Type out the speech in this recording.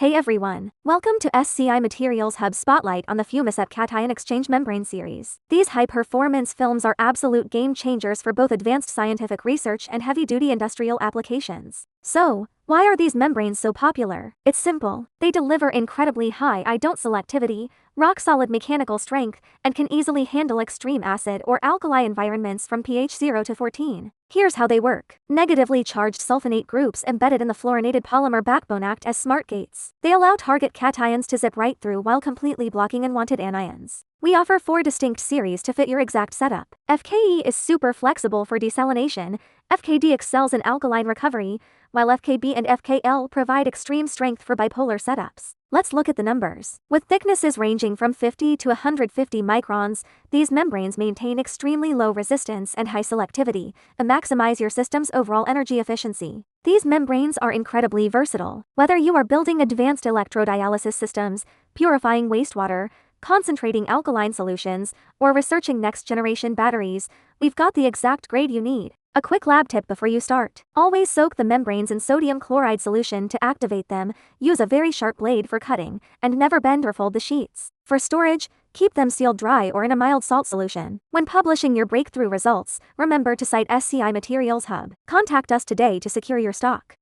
Hey everyone, welcome to SCI Materials Hub Spotlight on the Fumasep Cation Exchange Membrane series. These high-performance films are absolute game changers for both advanced scientific research and heavy-duty industrial applications. So, why are these membranes so popular? It's simple. They deliver incredibly high ion selectivity, rock-solid mechanical strength, and can easily handle extreme acid or alkali environments from pH 0 to 14. Here's how they work. Negatively charged sulfonate groups embedded in the fluorinated polymer backbone act as smart gates. They allow target cations to zip right through while completely blocking unwanted anions. We offer 4 distinct series to fit your exact setup. FKE is super flexible for desalination, FKD excels in alkaline recovery, while FKB and FKL provide extreme strength for bipolar setups. Let's look at the numbers. With thicknesses ranging from 50 to 150 microns, these membranes maintain extremely low resistance and high selectivity, and maximize your system's overall energy efficiency. These membranes are incredibly versatile. Whether you are building advanced electrodialysis systems, purifying wastewater, concentrating alkaline solutions, or researching next-generation batteries, we've got the exact grade you need. A quick lab tip before you start. Always soak the membranes in sodium chloride solution to activate them, use a very sharp blade for cutting, and never bend or fold the sheets. For storage, keep them sealed dry or in a mild salt solution. When publishing your breakthrough results, remember to cite SCI Materials Hub. Contact us today to secure your stock.